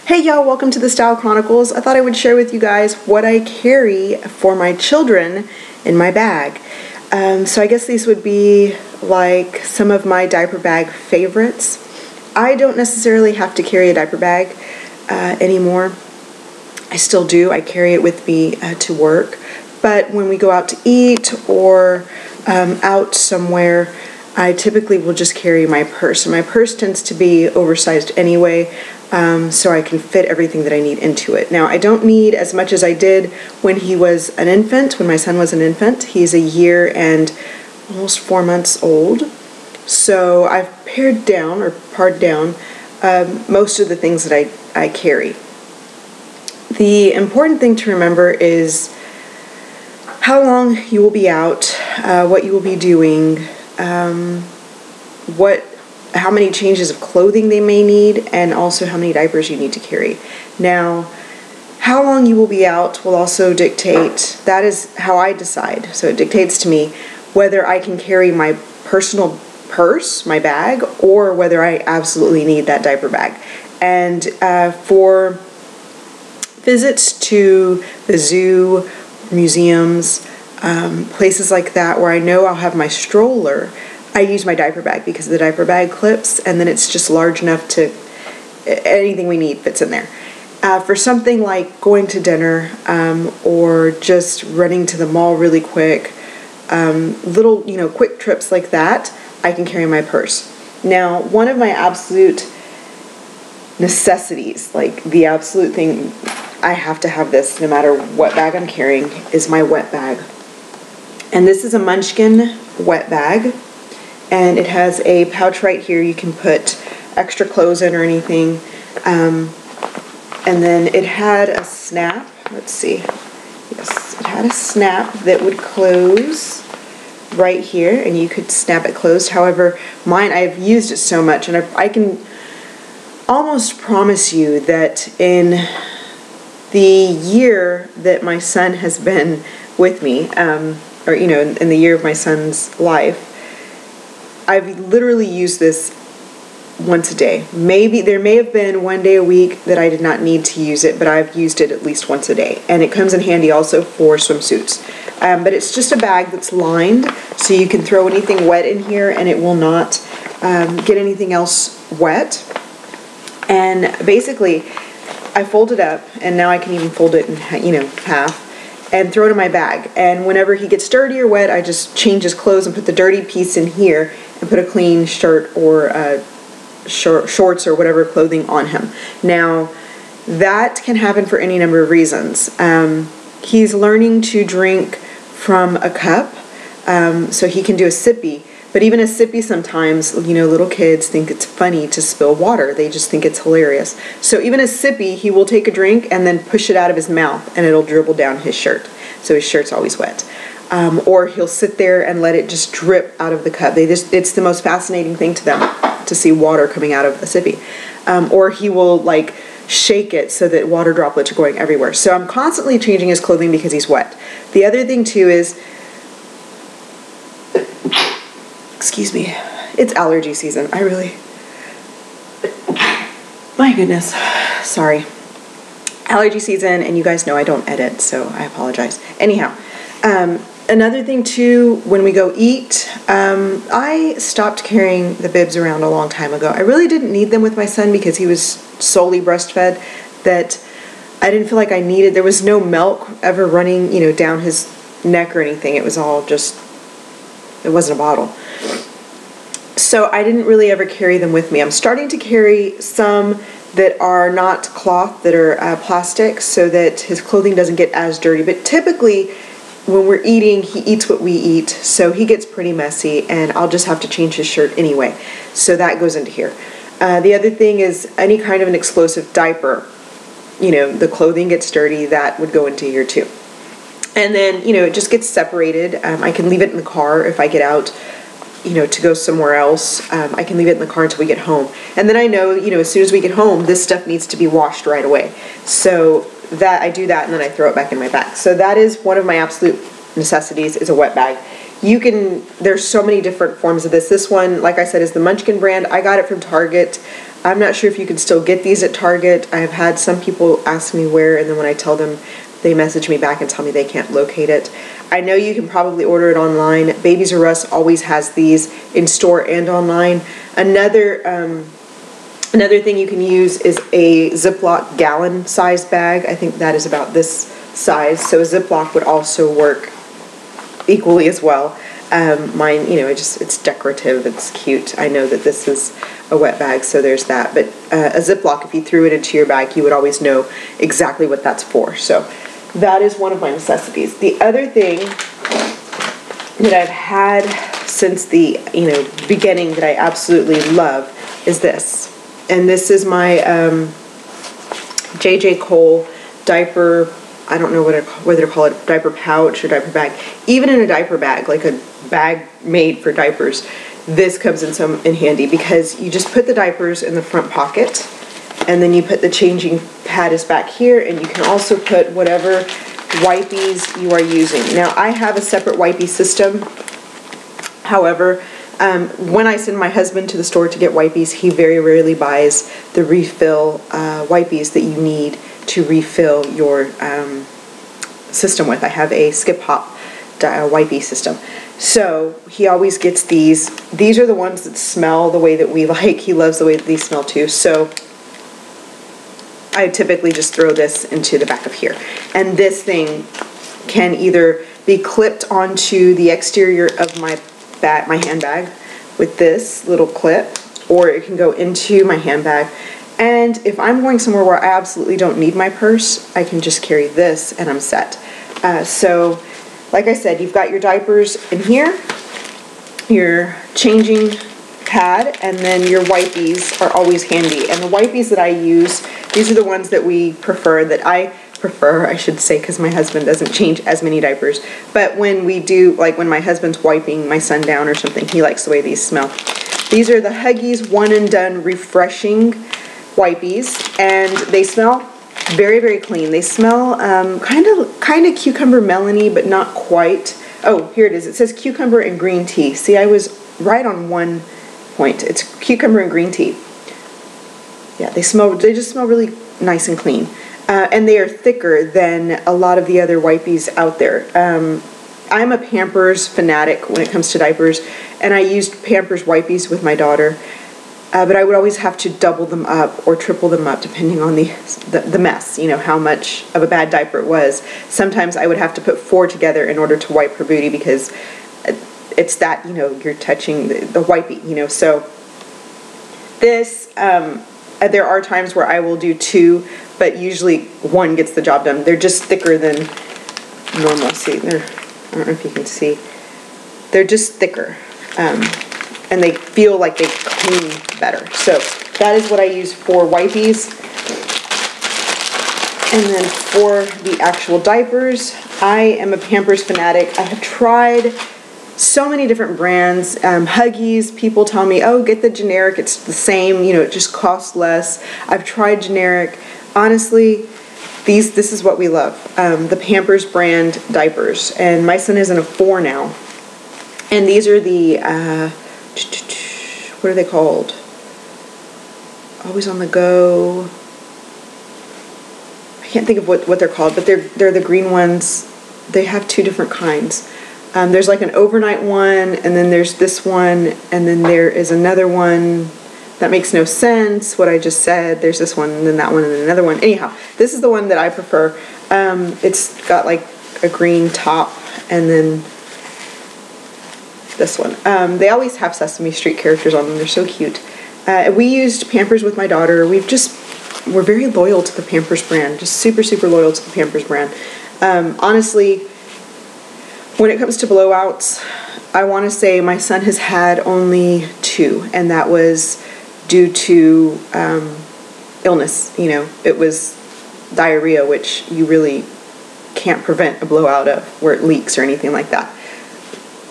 Hey y'all, welcome to the Style Chronicles. I thought I would share with you guys what I carry for my children in my bag. So I guess these would be like some of my diaper bag favorites. I don't necessarily have to carry a diaper bag anymore. I still do. I carry it with me to work. But when we go out to eat or out somewhere, I typically will just carry my purse. And my purse tends to be oversized anyway, so I can fit everything that I need into it. Now, I don't need as much as I did when he was an infant, when my son was an infant. He's a year and almost 4 months old. So I've pared down most of the things that I carry. The important thing to remember is how long you will be out, what you will be doing, how many changes of clothing they may need, and also how many diapers you need to carry. Now, how long you will be out will also dictate, that is how I decide, so it dictates to me whether I can carry my personal purse, my bag, or whether I absolutely need that diaper bag. And for visits to the zoo, museums, places like that where I know I'll have my stroller, I use my diaper bag because the diaper bag clips, and then it's just large enough to, anything we need fits in there. For something like going to dinner or just running to the mall really quick, little, quick trips like that, I can carry my purse. Now, one of my absolute necessities, like the absolute thing, I have to have this no matter what bag I'm carrying, is my wet bag. And this is a Munchkin Wet Bag. And it has a pouch right here you can put extra clothes in or anything. And then it had a snap. Let's see. Yes, it had a snap that would close right here, and you could snap it closed. However, mine, I've used it so much, and I can almost promise you that in the year that my son has been with me, or in the year of my son's life, I've literally used this once a day. Maybe there may have been one day a week that I did not need to use it, but I've used it at least once a day. And it comes in handy also for swimsuits. But it's just a bag that's lined, so you can throw anything wet in here and it will not get anything else wet. And basically, I fold it up, and now I can even fold it in half, and throw it in my bag. And whenever he gets dirty or wet, I just change his clothes and put the dirty piece in here and put a clean shirt or shorts or whatever clothing on him. Now, that can happen for any number of reasons. He's learning to drink from a cup, so he can do a sippy. But even a sippy sometimes, little kids think it's funny to spill water. They just think it's hilarious. So even a sippy, he will take a drink and then push it out of his mouth, and it'll dribble down his shirt. So his shirt's always wet. Or he'll sit there and let it just drip out of the cup. It's the most fascinating thing to them to see water coming out of a sippy. Or he will shake it so that water droplets are going everywhere. So I'm constantly changing his clothing because he's wet. The other thing too is, excuse me, it's allergy season. My goodness, sorry. Allergy season, and you guys know I don't edit, so I apologize. Anyhow, another thing too, when we go eat, I stopped carrying the bibs around a long time ago. I really didn't need them with my son because he was solely breastfed, that I didn't feel like I needed. There was no milk ever running, down his neck or anything. It was all just, it wasn't a bottle. So I didn't really ever carry them with me. I'm starting to carry some that are not cloth, that are plastic, so that his clothing doesn't get as dirty. But typically, when we're eating, he eats what we eat, so he gets pretty messy, and I'll just have to change his shirt anyway. So that goes into here. The other thing is any kind of an explosive diaper. The clothing gets dirty, that would go into here too. And then, it just gets separated. I can leave it in the car if I get out, to go somewhere else. I can leave it in the car until we get home. And then I know, as soon as we get home, this stuff needs to be washed right away. So that I do that, and then I throw it back in my bag. So that is one of my absolute necessities, is a wet bag. There's so many different forms of this. This one, like I said, is the Munchkin brand. I got it from Target. I'm not sure if you can still get these at Target. I've had some people ask me where, and then when I tell them, they message me back and tell me they can't locate it. I know you can probably order it online. Babies R Us always has these in store and online. Another thing you can use is a Ziploc gallon size bag. I think that is about this size. So a Ziploc would also work equally as well. Mine, you know, it's decorative, it's cute. I know that this is a wet bag, so there's that. But a Ziploc, if you threw it into your bag, you would always know exactly what that's for. So that is one of my necessities. The other thing that I've had since the, you know, beginning that I absolutely love is this. And this is my J.J. Cole diaper, I don't know whether to call it diaper pouch or diaper bag. Even in a diaper bag, like a bag made for diapers, this comes in handy because you just put the diapers in the front pocket, and then you put the changing pad is back here, and you can also put whatever wipies you are using. Now, I have a separate wipey system. However, when I send my husband to the store to get wipies, he very rarely buys the refill wipies that you need to refill your system with. I have a skip hop wipey system. So he always gets these. These are the ones that smell the way that we like. He loves the way that these smell too. So I typically just throw this into the back of here. And this thing can either be clipped onto the exterior of my handbag with this little clip, or it can go into my handbag. And if I'm going somewhere where I absolutely don't need my purse, I can just carry this and I'm set. So, like I said, you've got your diapers in here, your changing pad, and then your wipies are always handy. And the wipies that I use, these are the ones that we prefer, that I prefer, I should say, because my husband doesn't change as many diapers. But when we do, like when my husband's wiping my son down or something, he likes the way these smell. These are the Huggies One and Done Refreshing wipies, and they smell very, very clean. They smell kind of cucumber melony, but not quite. Oh, here it is. It says cucumber and green tea. See, I was right on one point. It's cucumber and green tea. Yeah, they just smell really nice and clean. And they are thicker than a lot of the other wipies out there. I'm a Pampers fanatic when it comes to diapers, and I used Pampers wipies with my daughter. But I would always have to double them up or triple them up depending on the mess, you know, how much of a bad diaper it was. Sometimes I would have to put 4 together in order to wipe her booty because it's that, you know, you're touching the wipey, you know. So this, there are times where I will do 2, but usually 1 gets the job done. They're just thicker than normal. See, I don't know if you can see. They're just thicker. And they feel like they clean better. So that is what I use for wipies. And then for the actual diapers, I am a Pampers fanatic. I have tried so many different brands. Huggies, people tell me, oh, get the generic, it's the same, you know, it just costs less. I've tried generic. Honestly, this is what we love. The Pampers brand diapers. And my son is in a 4 now. And these are the what are they called? Always on the go. I can't think of what they're called, but they're the green ones. They have 2 different kinds. There's like an overnight one, and then there's this one, and then there is another one that makes no sense, what I just said. There's this one, and then that one, and then another one. Anyhow, this is the one that I prefer. It's got like a green top, and then this one. They always have Sesame Street characters on them. They're so cute. We used Pampers with my daughter. We're very loyal to the Pampers brand. Just super, super loyal to the Pampers brand. Honestly, when it comes to blowouts, I want to say my son has had only 2, and that was due to illness. You know, it was diarrhea, which you really can't prevent a blowout of, where it leaks or anything like that.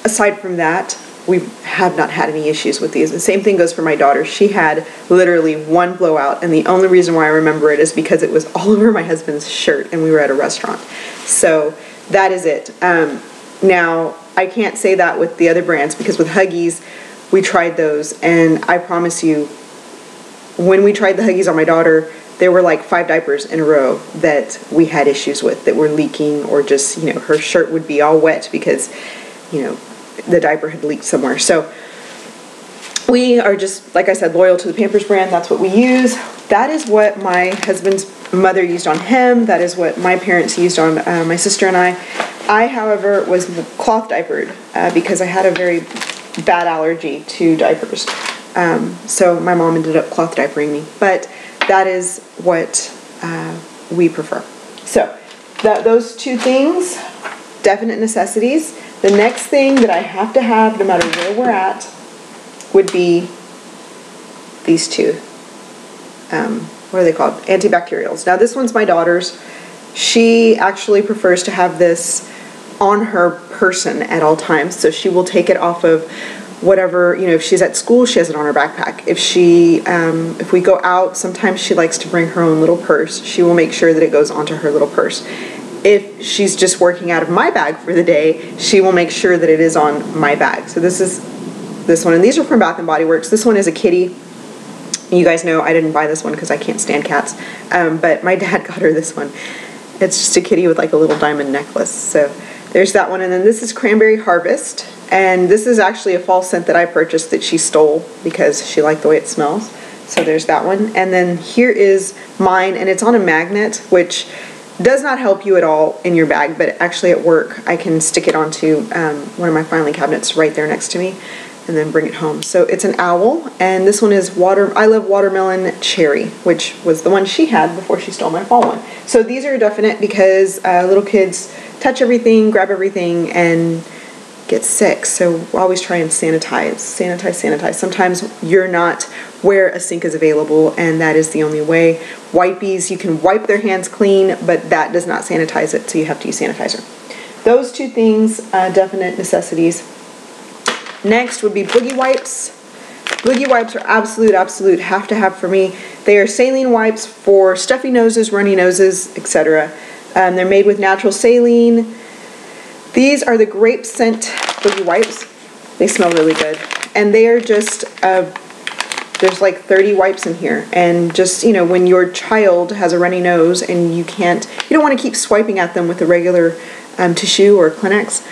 Aside from that, we have not had any issues with these. The same thing goes for my daughter. She had literally 1 blowout, and the only reason why I remember it is because it was all over my husband's shirt, and we were at a restaurant. So that is it. Now, I can't say that with the other brands, because with Huggies, we tried those, and I promise you, when we tried the Huggies on my daughter, there were like 5 diapers in a row that we had issues with, that were leaking, or just, you know, her shirt would be all wet because, you know, the diaper had leaked somewhere. So we are just, like I said, loyal to the Pampers brand. That's what we use. That is what my husband's mother used on him. That is what my parents used on my sister and I. I, however, was cloth diapered because I had a very bad allergy to diapers. So my mom ended up cloth diapering me. But that is what we prefer. So those 2 things, definite necessities. The next thing that I have to have, no matter where we're at, would be these 2. What are they called? Antibacterials. Now this one's my daughter's. She actually prefers to have this on her person at all times. So she will take it off of whatever, you know, if she's at school, she has it on her backpack. If she, if we go out, sometimes she likes to bring her own little purse. She will make sure that it goes onto her little purse. If she's just working out of my bag for the day, she will make sure that it is on my bag. So this is this one, and these are from Bath & Body Works. This one is a kitty. You guys know I didn't buy this one because I can't stand cats, but my dad got her this one. It's just a kitty with like a little diamond necklace. So there's that one, and then this is Cranberry Harvest, and this is actually a fall scent that I purchased that she stole because she liked the way it smells. So there's that one, and then here is mine, and it's on a magnet, which does not help you at all in your bag, but actually at work I can stick it onto one of my filing cabinets right there next to me and then bring it home. So it's an owl, and this one is I love watermelon cherry, which was the one she had before she stole my fall one. So these are definite because little kids touch everything, grab everything, and get sick. So always try and sanitize. Sometimes you're not where a sink is available, and that is the only way. Wipies, you can wipe their hands clean, but that does not sanitize it, so you have to use sanitizer. Those 2 things, definite necessities. Next would be Boogie Wipes. Boogie Wipes are absolute have to have for me. They are saline wipes for stuffy noses, runny noses, etc. They're made with natural saline. These are the grape scent Boogie Wipes. They smell really good. And they are just, there's like 30 wipes in here. And just, you know, when your child has a runny nose and you don't want to keep swiping at them with a regular tissue or Kleenex,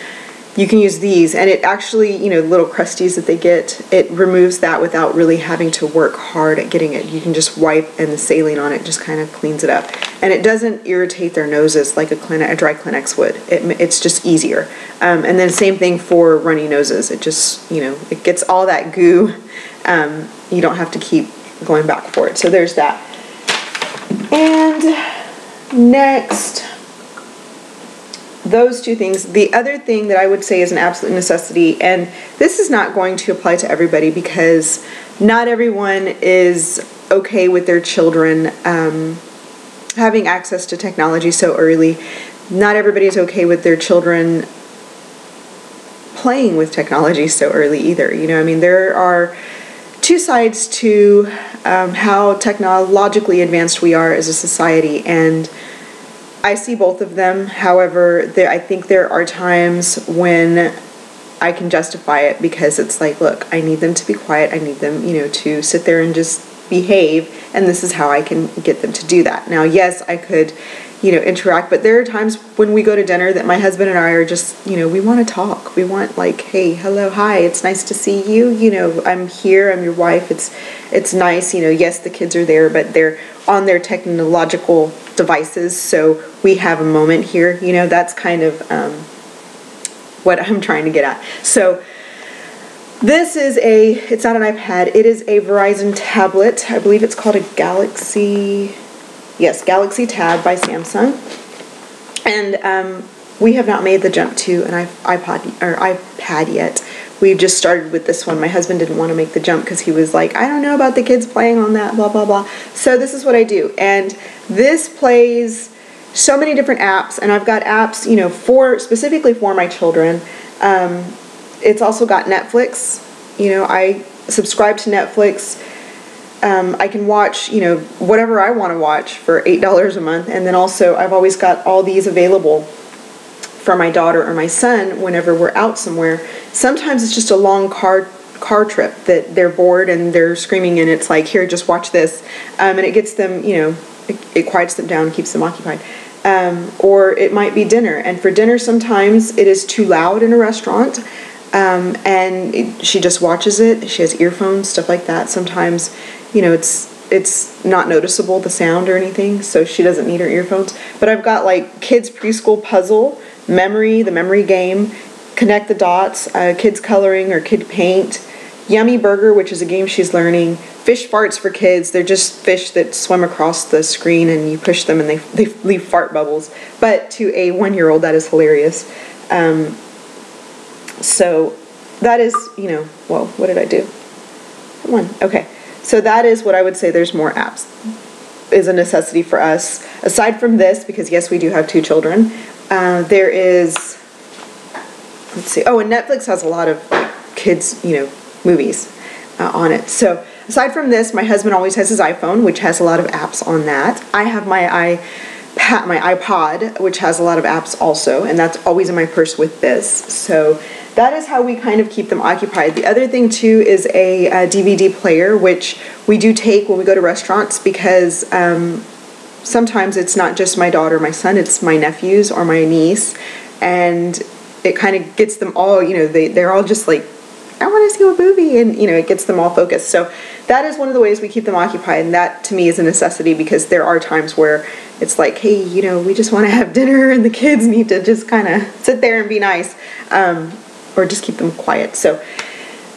you can use these, and it actually, you know, the little crusties that they get, it removes that without really having to work hard at getting it. You can just wipe, and the saline on it just kind of cleans it up. And it doesn't irritate their noses like a dry Kleenex would. It's just easier. And then same thing for runny noses. It just, you know, it gets all that goo. You don't have to keep going back for it. So there's that. And next, those 2 things. The other thing that I would say is an absolute necessity, and this is not going to apply to everybody because not everyone is okay with their children having access to technology so early. Not everybody is okay with their children playing with technology so early either. You know, I mean, there are 2 sides to how technologically advanced we are as a society, and I see both of them. However, I think there are times when I can justify it because it's like, look, I need them to be quiet. I need them, you know, to sit there and just behave, and this is how I can get them to do that. Now, yes, I could, you know, interact, but there are times when we go to dinner that my husband and I are just, you know, we want to talk. We want, like, hey, hello, hi, it's nice to see you. You know, I'm here, I'm your wife. It's nice, you know, yes, the kids are there, but they're on their technological devices, so we have a moment here. You know, that's kind of what I'm trying to get at. So this is it's not an iPad, it is a Verizon tablet. I believe it's called a Galaxy Tab by Samsung. And we have not made the jump to an iPad yet. We've just started with this one. My husband didn't want to make the jump because he was like, I don't know about the kids playing on that, blah, blah, blah. So this is what I do. And this plays so many different apps, and I've got apps, you know, specifically for my children. It's also got Netflix. You know, I subscribe to Netflix. I can watch, you know, whatever I want to watch for $8 a month. And then also I've always got all these available for my daughter or my son whenever we're out somewhere. Sometimes it's just a long car car trip that they're bored and they're screaming, and it's like, here, just watch this. And it gets them, you know, it quiets them down, keeps them occupied. Or it might be dinner. And for dinner, sometimes it is too loud in a restaurant. She just watches it. She has earphones, stuff like that. Sometimes, you know, it's not noticeable, the sound or anything, so she doesn't need her earphones. But I've got like kids preschool puzzle, memory, the memory game, connect the dots, kids coloring or kid paint, yummy burger, which is a game she's learning, fish farts for kids. They're just fish that swim across the screen and you push them and they leave fart bubbles. But to a 1-year-old, that is hilarious. So that is, you know, well, what did I do? Come on. Okay. So that is what I would say. There's more apps is a necessity for us. Aside from this, because yes, we do have 2 children, there is, let's see. Oh, and Netflix has a lot of kids, you know, movies on it. So aside from this, my husband always has his iPhone, which has a lot of apps on that. I have my iPod, which has a lot of apps also, and that's always in my purse with this. So that is how we kind of keep them occupied. The other thing too is a DVD player, which we do take when we go to restaurants, because sometimes it's not just my daughter or my son, it's my nephews or my niece, and it kind of gets them all, you know, they're all just like, I want to see a movie, and you know, it gets them all focused. So that is one of the ways we keep them occupied, and that to me is a necessity, because there are times where it's like, hey, you know, we just want to have dinner and the kids need to just kind of sit there and be nice, or just keep them quiet. So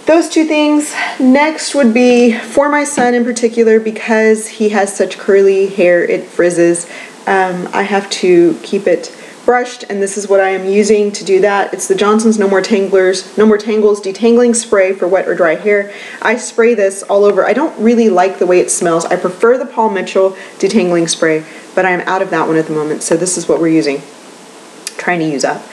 those 2 things. Next would be for my son in particular, because he has such curly hair, it frizzes. I have to keep it brushed, and this is what I am using to do that. It's the Johnson's No More Tangles Detangling Spray for wet or dry hair. I spray this all over. I don't really like the way it smells. I prefer the Paul Mitchell Detangling Spray, but I'm out of that one at the moment, so this is what we're using, trying to use up.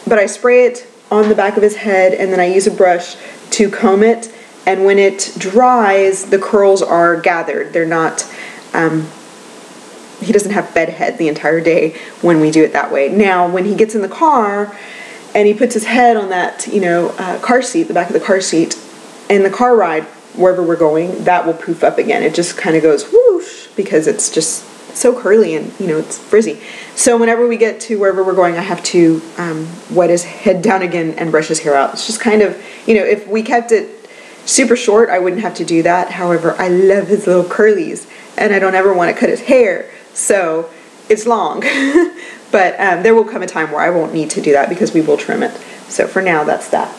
But I spray it on the back of his head, and then I use a brush to comb it, and when it dries, the curls are gathered. They're not, he doesn't have bedhead the entire day when we do it that way. Now, when he gets in the car and he puts his head on that, you know, car seat, the back of the car seat, and the car ride, wherever we're going, that will poof up again. It just kind of goes whoosh, because it's just so curly and, you know, it's frizzy. So whenever we get to wherever we're going, I have to wet his head down again and brush his hair out. It's just kind of, you know, if we kept it super short, I wouldn't have to do that. However, I love his little curlies, and I don't ever want to cut his hair, so it's long. But there will come a time where I won't need to do that, because we will trim it. So for now, that's that.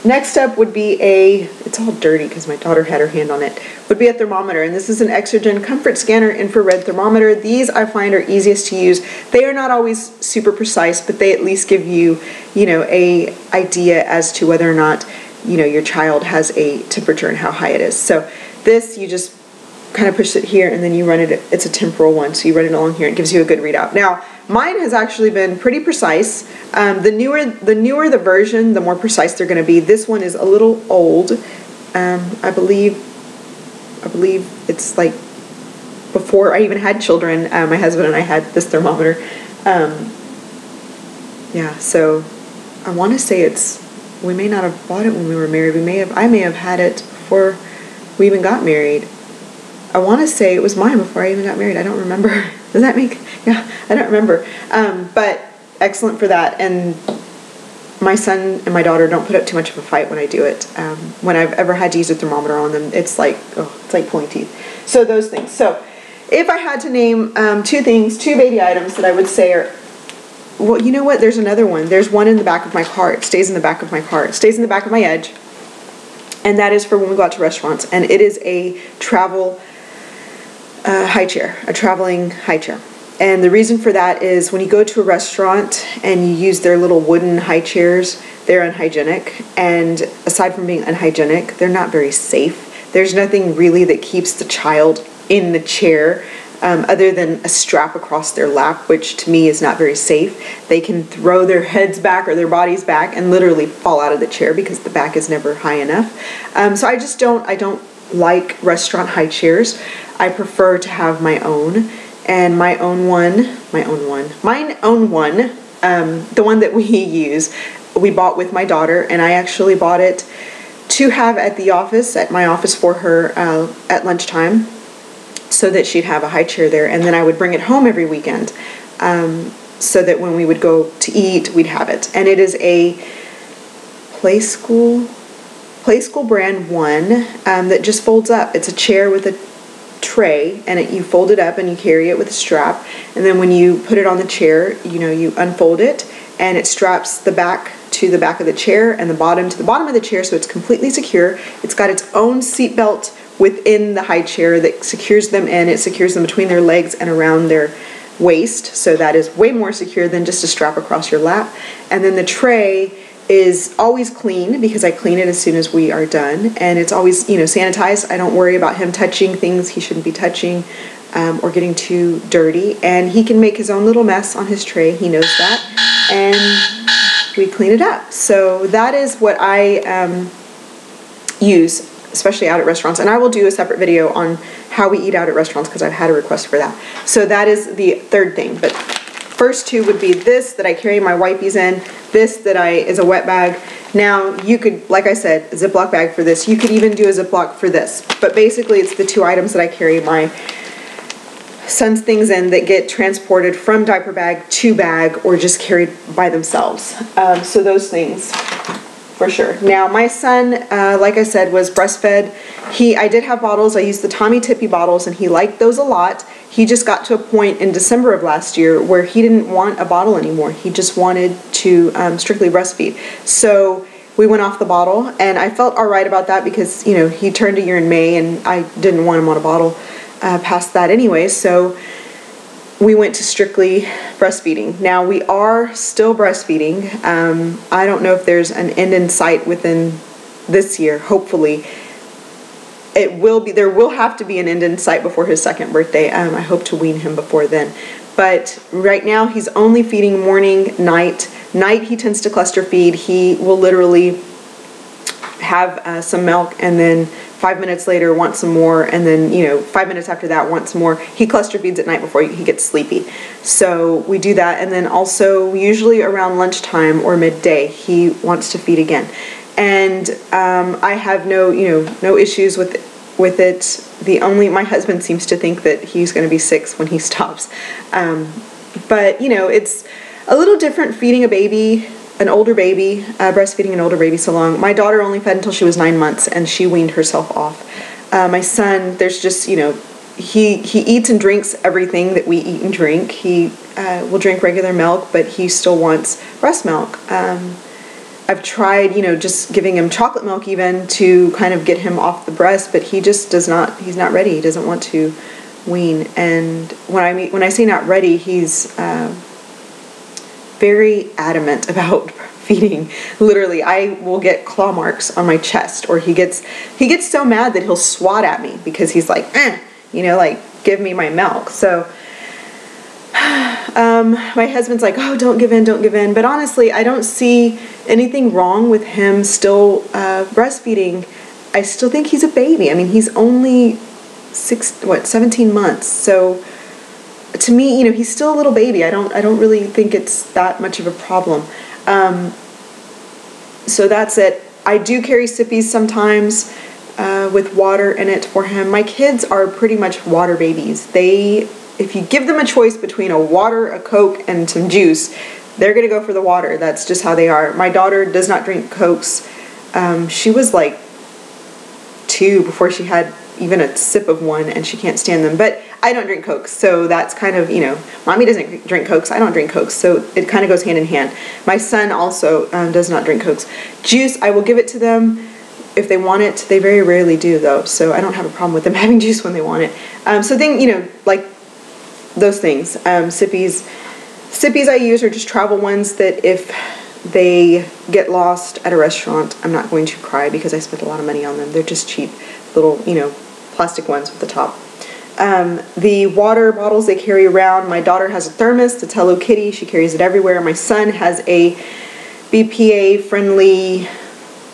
Next up would be it's all dirty because my daughter had her hand on it, would be a thermometer. And this is an Exergen Comfort Scanner infrared thermometer. These I find are easiest to use. They are not always super precise, but they at least give you, you know, a idea as to whether or not, you know, your child has a temperature and how high it is. So this, you just kind of push it here, and then you run it, it's a temporal one, so you run it along here, it gives you a good readout. Now, mine has actually been pretty precise. The newer the version, the more precise they're going to be. This one is a little old. I believe it's like before I even had children. My husband and I had this thermometer. Yeah, so I want to say we may not have bought it when we were married. I may have had it before we even got married. I want to say it was mine before I even got married. I don't remember. Does that make, yeah, I don't remember. But excellent for that. And my son and my daughter don't put up too much of a fight when I do it. When I've ever had to use a thermometer on them, it's like pulling teeth. So those things. So if I had to name 2 baby items that I would say are, well, you know what? There's another one. There's one in the back of my car. It stays in the back of my car. It stays in the back of my Edge. And that is for when we go out to restaurants. And it is a travel high chair, a traveling high chair. And the reason for that is when you go to a restaurant and you use their little wooden high chairs, they're unhygienic. And aside from being unhygienic, they're not very safe. There's nothing really that keeps the child in the chair other than a strap across their lap, which to me is not very safe. They can throw their heads back or their bodies back and literally fall out of the chair because the back is never high enough. So I don't like restaurant high chairs. I prefer to have my own. And the one that we use, we bought with my daughter, and I actually bought it to have at the office, at my office for her at lunchtime, so that she'd have a high chair there, and then I would bring it home every weekend, so that when we would go to eat, we'd have it. And it is a Playskool brand one that just folds up. It's a chair with a tray, and you fold it up and you carry it with a strap, and then when you put it on the chair, you unfold it, and it straps the back to the back of the chair and the bottom to the bottom of the chair, so it's completely secure. It's got its own seat belt within the high chair that secures them in. It secures them between their legs and around their waist, so that is way more secure than just a strap across your lap. And then the tray is always clean, because I clean it as soon as we are done, and it's always sanitized. I don't worry about him touching things he shouldn't be touching, or getting too dirty, and he can make his own little mess on his tray. He knows that, and we clean it up. So that is what I use, especially out at restaurants, and I will do a separate video on how we eat out at restaurants, because I've had a request for that. So that is the third thing. But first two would be this that I carry my wipies in, this that is a wet bag. Now you could, like I said, a Ziploc bag for this. You could even do a Ziploc for this. But basically it's the two items that I carry my son's things in that get transported from diaper bag to bag, or just carried by themselves. So those things for sure. Now my son, like I said, was breastfed. I did have bottles. I used the Tommy Tippy bottles, and he liked those a lot. He just got to a point in December of last year where he didn't want a bottle anymore. He just wanted to strictly breastfeed. So we went off the bottle, and I felt all right about that, because he turned a year in May, and I didn't want him on a bottle past that anyway. So we went to strictly breastfeeding. Now we are still breastfeeding. I don't know if there's an end in sight within this year. Hopefully it will be. There will have to be an end in sight before his second birthday. I hope to wean him before then. But right now he's only feeding morning, night. Night he tends to cluster feed. He will literally have some milk, and then 5 minutes later want some more, and then 5 minutes after that want some more. He cluster feeds at night before he gets sleepy. So we do that, and then also usually around lunchtime or midday he wants to feed again. And I have no issues with it. My husband seems to think that he's going to be 6 when he stops. But it's a little different feeding a baby, an older baby, breastfeeding an older baby so long. My daughter only fed until she was 9 months, and she weaned herself off. My son, there's just, he eats and drinks everything that we eat and drink. He will drink regular milk, but he still wants breast milk. I've tried, just giving him chocolate milk even to kind of get him off the breast, but he just he's not ready. He doesn't want to wean. And when I say not ready, he's very adamant about feeding. Literally, I will get claw marks on my chest, or he gets so mad that he'll swat at me, because he's like, give me my milk. So my husband's like, oh, don't give in. But honestly, I don't see anything wrong with him still breastfeeding. I still think he's a baby. I mean, he's only 17 months. So to me, he's still a little baby. I don't really think it's that much of a problem. So that's it. I do carry Sippees sometimes with water in it for him. My kids are pretty much water babies. If you give them a choice between a water, a Coke, and some juice, they're going to go for the water. That's just how they are. My daughter does not drink Cokes. She was like 2 before she had even a sip of one, and she can't stand them. But I don't drink Cokes, so that's kind of, Mommy doesn't drink Cokes, I don't drink Cokes, so it kind of goes hand in hand. My son also does not drink Cokes. Juice, I will give it to them if they want it. They very rarely do, though, so I don't have a problem with them having juice when they want it. So like those things. Sippees I use are just travel ones that if they get lost at a restaurant, I'm not going to cry, because I spent a lot of money on them. They're just cheap little, plastic ones with the top. The water bottles they carry around, my daughter has a thermos that's Hello Kitty. She carries it everywhere. My son has a BPA friendly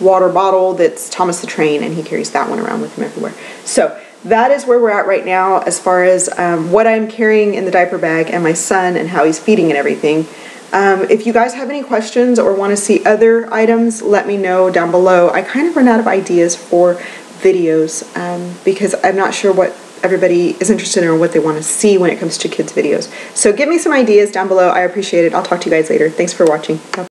water bottle that's Thomas the Train, and he carries that one around with him everywhere. So that is where we're at right now as far as what I'm carrying in the diaper bag, and my son and how he's feeding and everything. If you guys have any questions or want to see other items, let me know down below. I kind of run out of ideas for videos because I'm not sure what everybody is interested in or what they want to see when it comes to kids videos. So give me some ideas down below. I appreciate it. I'll talk to you guys later. Thanks for watching. Bye.